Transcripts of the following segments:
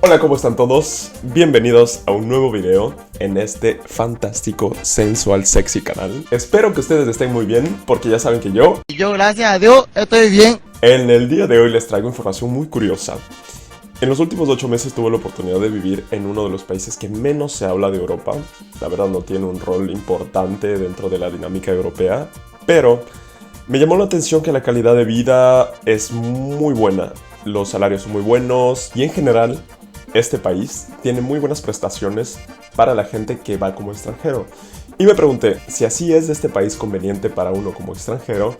Hola, ¿cómo están todos? Bienvenidos a un nuevo video en este fantástico, sensual, sexy canal. Espero que ustedes estén muy bien, porque ya saben que yo, gracias a Dios, estoy bien. en el día de hoy les traigo información muy curiosa. En los últimos 8 meses tuve la oportunidad de vivir en uno de los países que menos se habla de Europa. La verdad no tiene un rol importante dentro de la dinámica europea, pero me llamó la atención que la calidad de vida es muy buena. Los salarios son muy buenos y en general este país tiene muy buenas prestaciones para la gente que va como extranjero. Y me pregunté, si así es de este país conveniente para uno como extranjero,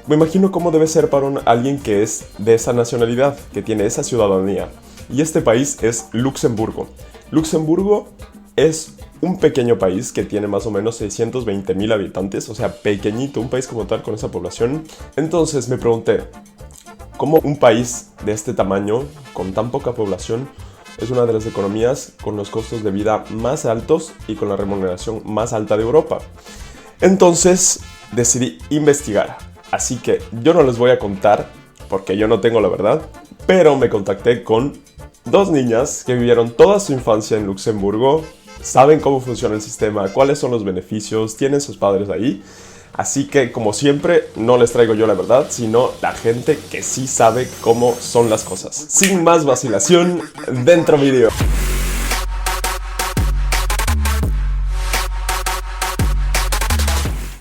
me imagino cómo debe ser para alguien que es de esa nacionalidad, que tiene esa ciudadanía. Y este país es Luxemburgo. Luxemburgo es un pequeño país que tiene más o menos 620,000 habitantes, o sea, pequeñito, un país como tal con esa población. Entonces me pregunté, ¿cómo un país de este tamaño, con tan poca población, es una de las economías con los costos de vida más altos y con la remuneración más alta de Europa? Entonces decidí investigar. Así que yo no les voy a contar, porque yo no tengo la verdad, pero me contacté con dos niñas que vivieron toda su infancia en Luxemburgo, saben cómo funciona el sistema, cuáles son los beneficios, tienen sus padres ahí. Así que, como siempre, no les traigo yo la verdad, sino la gente que sí sabe cómo son las cosas. Sin más vacilación, dentro video.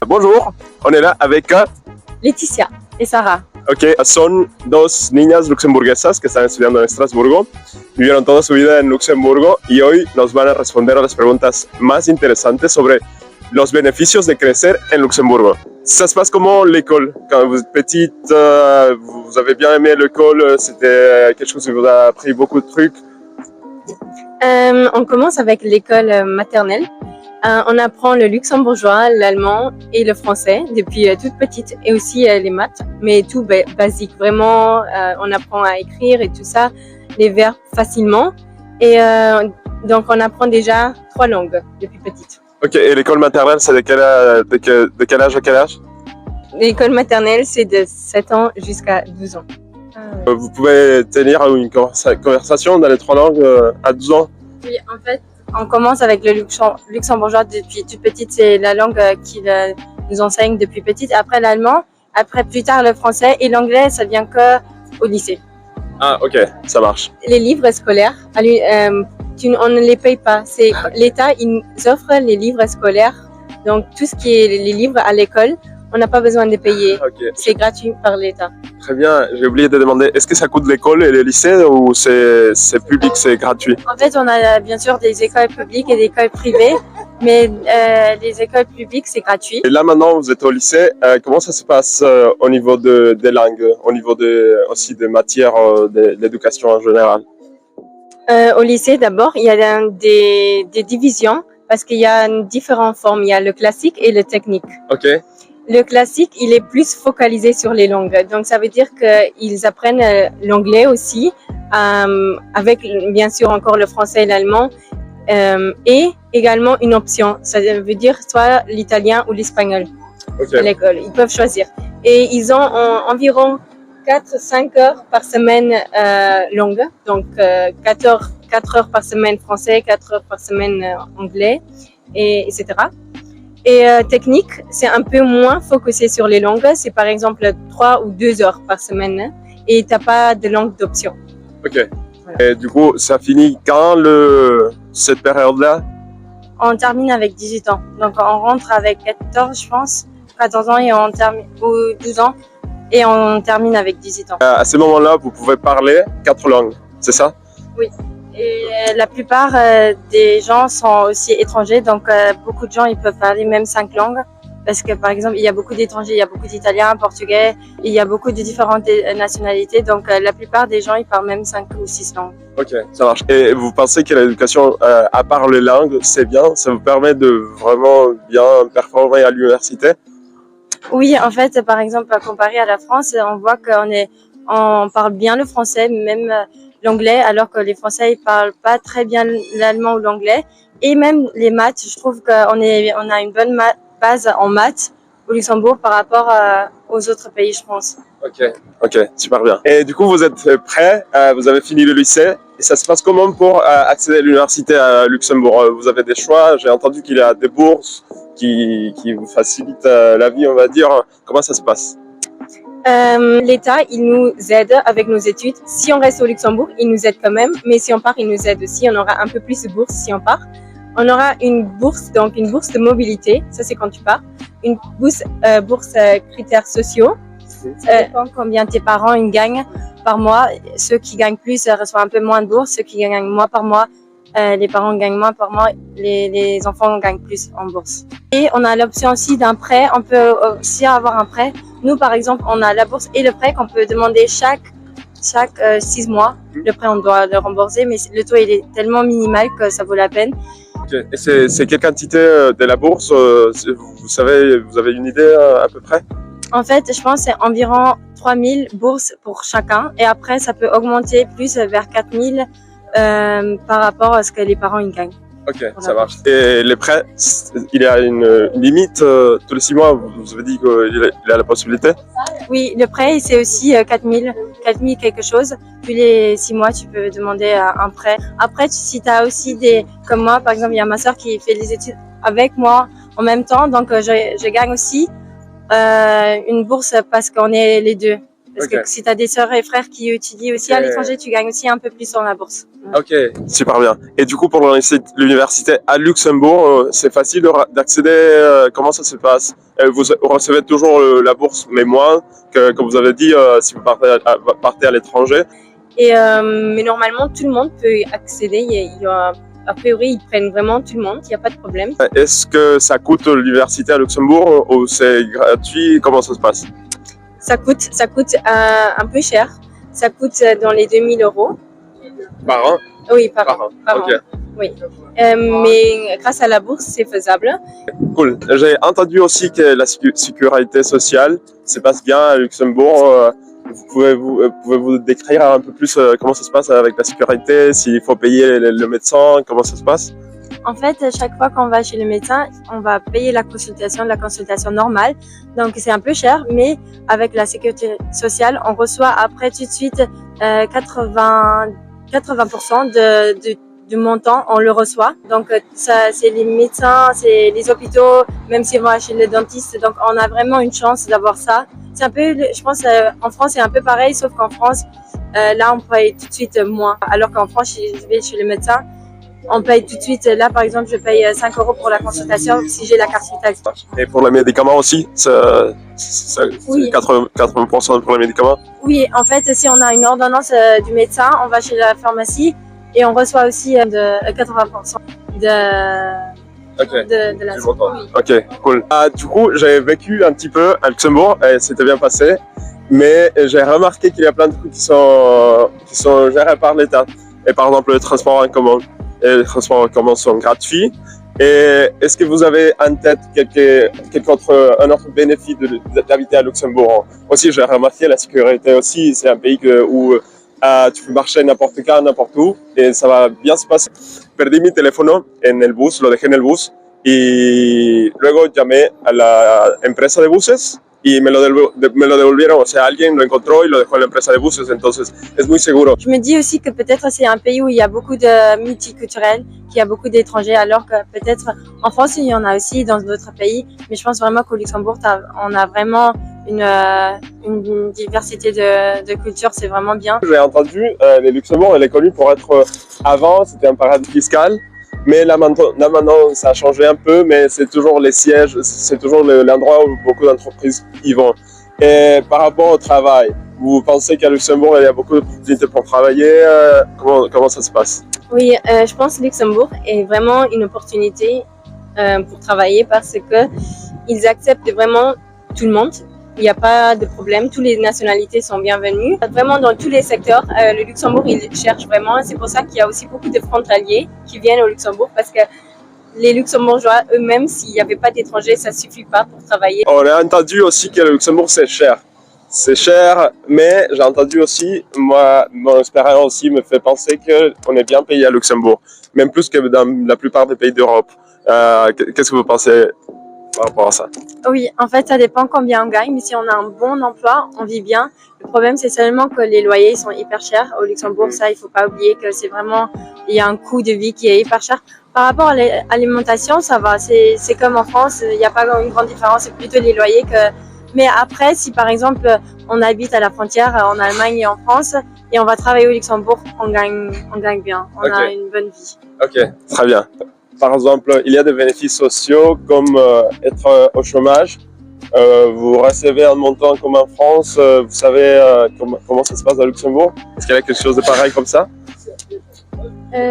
Bonjour, on est là avec Laetitia et Sarah. Ok, son dos niñas luxemburguesas que están estudiando en Estrasburgo. Vivieron toda su vida en Luxemburgo y hoy nos van a responder a las preguntas más interesantes sobre los beneficios de crecer en Luxemburgo. Ça se passe comment l'école? Quand vous êtes petite, vous avez bien aimé l'école? C'était quelque chose qui vous a appris beaucoup de trucs? On commence avec l'école maternelle. On apprend le luxembourgeois, l'allemand et le français depuis toute petite, et aussi les maths, mais tout basique. Vraiment, on apprend à écrire et tout ça, les verbes facilement. Et donc, on apprend déjà 3 langues depuis petite. Ok, et l'école maternelle, c'est de quel âge à quel âge? L'école maternelle, c'est de 7 ans jusqu'à 12 ans. Vous pouvez tenir une conversation dans les 3 langues à 12 ans? Oui, en fait, on commence avec le luxembourgeois depuis toute petite. C'est la langue qu'ils nous enseignent depuis petite. Après l'allemand, après plus tard le français et l'anglais, ça vient qu'au lycée. Ah, ok, ça marche. Les livres scolaires, on ne les paye pas. C'est l'État, ils nous offre les livres scolaires. Donc tout ce qui est les livres à l'école, on n'a pas besoin de les payer. Okay. C'est gratuit par l'État. Très bien, j'ai oublié de demander, est-ce que ça coûte l'école et le lycée ou c'est public, c'est gratuit? En fait, on a bien sûr des écoles publiques et des écoles privées, mais les écoles publiques, c'est gratuit. Et là maintenant, vous êtes au lycée, comment ça se passe au niveau des langues, au niveau aussi des matières de l'éducation en général? Au lycée, d'abord, il y a des divisions parce qu'il y a différentes formes. Il y a le classique et le technique. Ok. Le classique, il est plus focalisé sur les langues. Donc, ça veut dire qu'ils apprennent l'anglais aussi, avec bien sûr encore le français et l'allemand, et également une option. Ça veut dire soit l'italien ou l'espagnol à l'école. Ils peuvent choisir. Et ils ont environ 4-5 heures par semaine langue. Donc, 4 heures par semaine français, 4 heures par semaine anglais, etc. Et technique, c'est un peu moins focusé sur les langues. C'est par exemple 3 ou 2 heures par semaine et tu n'as pas de langue d'option. Ok. Voilà. Et du coup, ça finit quand cette période-là? On termine avec 18 ans. Donc on rentre avec 14, je pense, 14 ans et on termine, ou 12 ans et on termine avec 18 ans. À ce moment-là, vous pouvez parler 4 langues, c'est ça? Oui. Et la plupart des gens sont aussi étrangers, donc beaucoup de gens ils peuvent parler même 5 langues, parce que par exemple il y a beaucoup d'étrangers, il y a beaucoup d'Italiens, Portugais, il y a beaucoup de différentes nationalités, donc la plupart des gens ils parlent même 5 ou 6 langues. Ok, ça marche. Et vous pensez que l'éducation, à part les langues, c'est bien? Ça vous permet de vraiment bien performer à l'université? Oui, en fait, par exemple, comparé à la France, on voit on parle bien le français, même l'anglais, alors que les Français ils parlent pas très bien l'allemand ou l'anglais. Et même les maths, je trouve qu'on a une bonne base en maths au Luxembourg par rapport aux autres pays, je pense. Ok, super bien. Et du coup, vous êtes prêts, vous avez fini le lycée, Et ça se passe comment pour accéder à l'université à Luxembourg? Vous avez des choix? J'ai entendu qu'il y a des bourses qui vous facilitent la vie, on va dire. Comment ça se passe? L'État, il nous aide avec nos études. Si on reste au Luxembourg, il nous aide quand même. Mais si on part, il nous aide aussi. On aura un peu plus de bourses si on part. On aura une bourse, donc une bourse de mobilité. Ça, c'est quand tu pars. Une bourse critères sociaux. Ça dépend combien tes parents ils gagnent par mois. Ceux qui gagnent plus reçoivent un peu moins de bourse. Ceux qui gagnent moins par mois, les parents gagnent moins par mois. Les enfants gagnent plus en bourse. Et on a l'option aussi d'un prêt. On peut aussi avoir un prêt. Nous, par exemple, on a la bourse et le prêt qu'on peut demander chaque 6 mois. Le prêt, on doit le rembourser, mais le taux il est tellement minimal que ça vaut la peine. Okay. Et c'est quelle quantité de la bourse? Vous savez, vous avez une idée à peu près? En fait, je pense que c'est environ 3000 bourses pour chacun. Et après, ça peut augmenter plus vers 4000 par rapport à ce que les parents ils gagnent. Ok, ça marche. Et les prêts, il y a une limite tous les 6 mois, vous avez dit qu'il a la possibilité? Oui, le prêt, c'est aussi 4000 quelque chose. Puis les 6 mois, tu peux demander un prêt. Après, si tu as aussi comme moi, par exemple, il y a ma soeur qui fait les études avec moi en même temps. Donc, je gagne aussi une bourse parce qu'on est les deux. Parce que si tu as des sœurs et frères qui étudient aussi à l'étranger, tu gagnes aussi un peu plus dans la bourse. Ok, super bien. Et du coup, pour l'université à Luxembourg, c'est facile d'accéder. Comment ça se passe? Vous recevez toujours la bourse, mais moins que, comme vous avez dit, si vous partez à l'étranger. Mais normalement, tout le monde peut y accéder. A priori, ils prennent vraiment tout le monde, il n'y a pas de problème. Est-ce que ça coûte l'université à Luxembourg ou c'est gratuit? Comment ça se passe? Ça coûte un peu cher. Ça coûte dans les 2000 €. Par an? Oui, par an. Okay. Oui. Mais grâce à la bourse, c'est faisable. Cool. J'ai entendu aussi que la sécurité sociale se passe bien à Luxembourg. Pouvez-vous décrire un peu plus comment ça se passe avec la sécurité, s'il faut payer le médecin, comment ça se passe? En fait, chaque fois qu'on va chez le médecin, on va payer la consultation normale. Donc, c'est un peu cher, mais avec la sécurité sociale, on reçoit après tout de suite 80% du montant, on le reçoit. Donc, ça, c'est les médecins, c'est les hôpitaux, même si on va chez le dentiste. Donc, on a vraiment une chance d'avoir ça. C'est un peu, je pense, en France, c'est un peu pareil, sauf qu'en France, là, on paye tout de suite moins. Alors qu'en France, je vais chez le médecin, on paye tout de suite. Là, par exemple, je paye 5 € pour la consultation si j'ai la carte vitale. Et pour les médicaments aussi, oui. 80% pour les médicaments? Oui, en fait, si on a une ordonnance du médecin, on va chez la pharmacie et on reçoit aussi de 80% de la oui. Ok, cool. Du coup, j'ai vécu un petit peu à Luxembourg et c'était bien passé, mais j'ai remarqué qu'il y a plein de trucs qui sont gérés par l'État. Et par exemple, le transport en commun. Et les transports en commun sont gratuits. Et est-ce que vous avez en tête un autre bénéfice d'habiter à Luxembourg? Aussi, j'ai remarqué la sécurité aussi. C'est un pays où tu peux marcher n'importe quand, n'importe où, et ça va bien se passer. Perdí mi teléfono en el bus, lo dejé en el bus, y luego llamé a la empresa de buses y me lo devolvieron, o sea, alguien lo encontró y lo dejó en la empresa de buses, entonces es muy seguro. Je me dis aussi que peut-être c'est un pays où il y a beaucoup de multiculturels, qu'il y a beaucoup d'étrangers, alors que peut-être en France il y en a aussi dans d'autres pays, mais je pense vraiment qu'au Luxembourg on a vraiment une diversité de cultures, c'est vraiment bien. J'ai entendu, le Luxembourg elle est connue pour être, avant c'était un paradis fiscal, mais là maintenant ça a changé un peu, mais c'est toujours les sièges, c'est toujours l'endroit où beaucoup d'entreprises y vont. Et par rapport au travail, vous pensez qu'à Luxembourg il y a beaucoup d'opportunités pour travailler? Comment ça se passe? Oui, je pense que Luxembourg est vraiment une opportunité pour travailler parce que ils acceptent vraiment tout le monde. Il n'y a pas de problème, toutes les nationalités sont bienvenues. Vraiment dans tous les secteurs, le Luxembourg, il cherche vraiment. C'est pour ça qu'il y a aussi beaucoup de frontaliers qui viennent au Luxembourg parce que les Luxembourgeois eux-mêmes, s'il n'y avait pas d'étrangers, ça ne suffit pas pour travailler. On a entendu aussi que le Luxembourg, c'est cher. C'est cher, mais j'ai entendu aussi, moi, mon expérience aussi me fait penser qu'on est bien payé à Luxembourg, même plus que dans la plupart des pays d'Europe. Qu'est-ce que vous pensez? par rapport à ça? Oui, en fait, ça dépend combien on gagne, mais si on a un bon emploi, on vit bien. Le problème, c'est seulement que les loyers sont hyper chers. Au Luxembourg, ça, il faut pas oublier que c'est vraiment, il y a un coût de vie qui est hyper cher. Par rapport à l'alimentation, ça va. C'est comme en France, il n'y a pas une grande différence. C'est plutôt les loyers que. Mais après, si par exemple, on habite à la frontière en Allemagne et en France, et on va travailler au Luxembourg, on gagne bien. On a une bonne vie. Ok, très bien. Par exemple, il y a des bénéfices sociaux comme être au chômage. Vous recevez un montant comme en France. Vous savez comment ça se passe à Luxembourg? Est-ce qu'il y a quelque chose de pareil comme ça?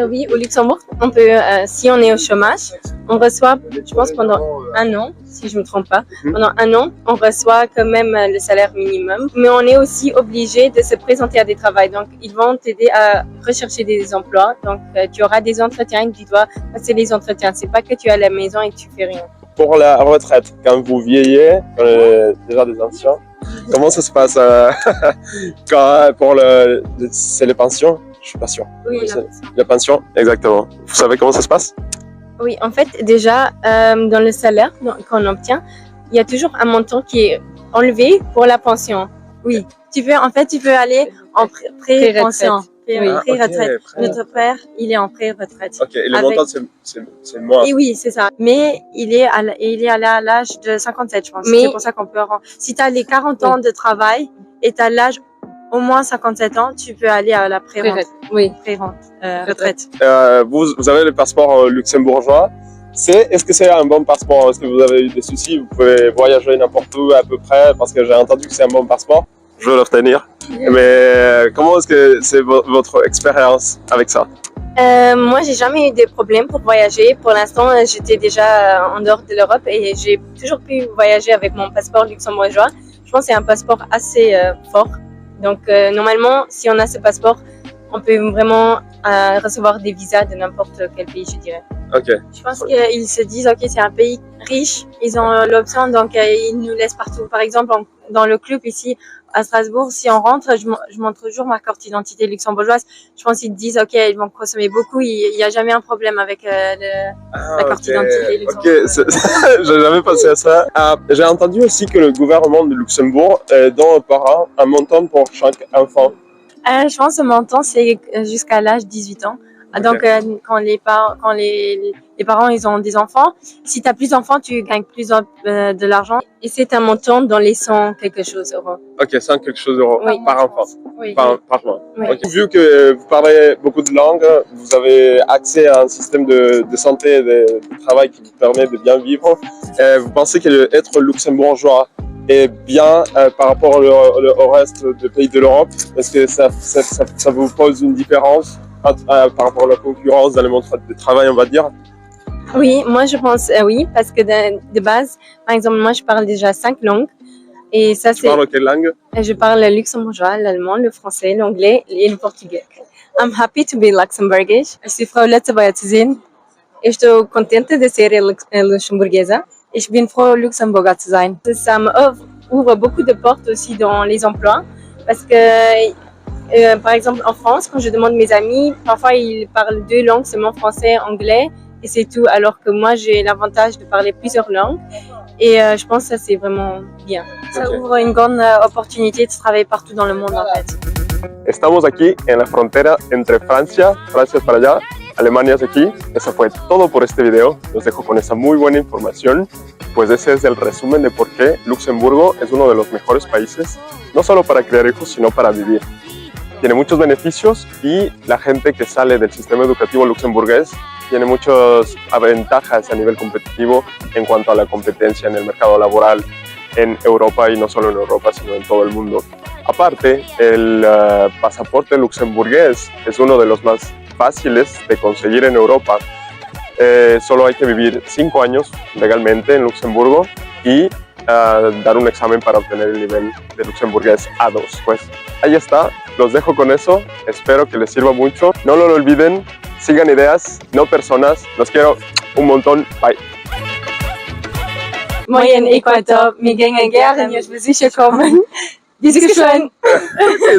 Oui, au Luxembourg, on peut, si on est au chômage, on reçoit, je pense pendant un an, si je me trompe pas, pendant un an, on reçoit quand même le salaire minimum. Mais on est aussi obligé de se présenter à des travails. Donc, ils vont t'aider à rechercher des emplois. Donc, tu auras des entretiens et tu dois passer les entretiens. C'est pas que tu es à la maison et que tu fais rien. Pour la retraite, quand vous vieillez, déjà des anciens, comment ça se passe c'est les pensions? Je suis pas sûr. Oui, la pension, exactement. Vous savez comment ça se passe? Oui, en fait, déjà, dans le salaire qu'on obtient, il y a toujours un montant qui est enlevé pour la pension. Oui, tu peux aller en pré-pension. Pré-retraite. Notre père, il est en pré-retraite. Ok, et le montant, c'est moins. Et oui, c'est ça. Mais il est allé à l'âge de 57, je pense. C'est pour ça qu'on peut... Si tu as les 40 ans de travail et tu as l'âge au moins 57 ans, tu peux aller à la pré-rente. Oui, pré-rente, retraite. Vous avez le passeport luxembourgeois. Est-ce que c'est un bon passeport? Est-ce que vous avez eu des soucis? Vous pouvez voyager n'importe où à peu près? Parce que j'ai entendu que c'est un bon passeport. Je veux l'obtenir. Mais comment est-ce que c'est votre expérience avec ça? Moi, j'ai jamais eu de problème pour voyager. Pour l'instant, j'étais déjà en dehors de l'Europe et j'ai toujours pu voyager avec mon passeport luxembourgeois. Je pense que c'est un passeport assez fort. Donc, normalement, si on a ce passeport, on peut vraiment recevoir des visas de n'importe quel pays, je dirais. Ok. Je pense qu'ils se disent, ok, c'est un pays riche, ils ont l'option, donc ils nous laissent partout. Par exemple, dans le club ici à Strasbourg, si on rentre, je montre toujours ma carte d'identité luxembourgeoise. Je pense qu'ils disent, ok, ils vont consommer beaucoup, il n'y a jamais un problème avec la carte d'identité luxembourgeoise. Ok, j'ai jamais pensé à ça. J'ai entendu aussi que le gouvernement de Luxembourg donne par an un montant pour chaque enfant. Je pense que le montant, c'est jusqu'à l'âge de 18 ans. Okay. Donc, quand les parents ils ont des enfants, si tu as plus d'enfants, tu gagnes plus de l'argent. Et c'est un montant dans les 100 quelque chose euros. Ok, 100 quelque chose euros par enfant, par mois. Oui. Okay. Vu que vous parlez beaucoup de langues, vous avez accès à un système de santé et de travail qui vous permet de bien vivre. Vous pensez qu'être luxembourgeois est bien par rapport au reste des pays de l'Europe? Est-ce que ça vous pose une différence par rapport à la concurrence dans le monde du travail, on va dire? Oui, moi je pense oui, parce que de base, par exemple, moi je parle déjà 5 langues. Et ça, tu parles quelle langue? Je parle le luxembourgeois, l'allemand, le français, l'anglais et le portugais. I'm happy to be Luxemburgish. Ich bin froh, letzte Woche zu sehen. Eu estou contente de ser luxemburguesa. Ich bin froh, Luxemburger zu sein. Ça m'ouvre beaucoup de portes aussi dans les emplois, parce que par exemple, en France, quand je demande mes amis, parfois ils parlent 2 langues, seulement français, anglais, et c'est tout. Alors que moi, j'ai l'avantage de parler plusieurs langues. Et je pense que ça, c'est vraiment bien. Ça ouvre une grande opportunité de travailler partout dans le monde, en fait. Estamos aquí en la frontera entre Francia es para allá, Alemania es aquí. Eso fue todo por este video. Los dejo con esa muy buena información. Pues ese es el resumen de por qué Luxemburgo es uno de los mejores países, no solo para criar hijos, sino para vivir. Tiene muchos beneficios y la gente que sale del sistema educativo luxemburgués tiene muchas ventajas a nivel competitivo en cuanto a la competencia en el mercado laboral en Europa, y no solo en Europa, sino en todo el mundo. Aparte, el pasaporte luxemburgués es uno de los más fáciles de conseguir en Europa. Solo hay que vivir 5 años legalmente en Luxemburgo y dar un examen para obtener el nivel de luxemburgués A2. Pues ahí está, los dejo con eso, espero que les sirva mucho. No lo olviden, sigan ideas, no personas. Los quiero un montón, bye. Moin Äquator, wir gehen gerne, ich will sicher kommen. Bis geschwind.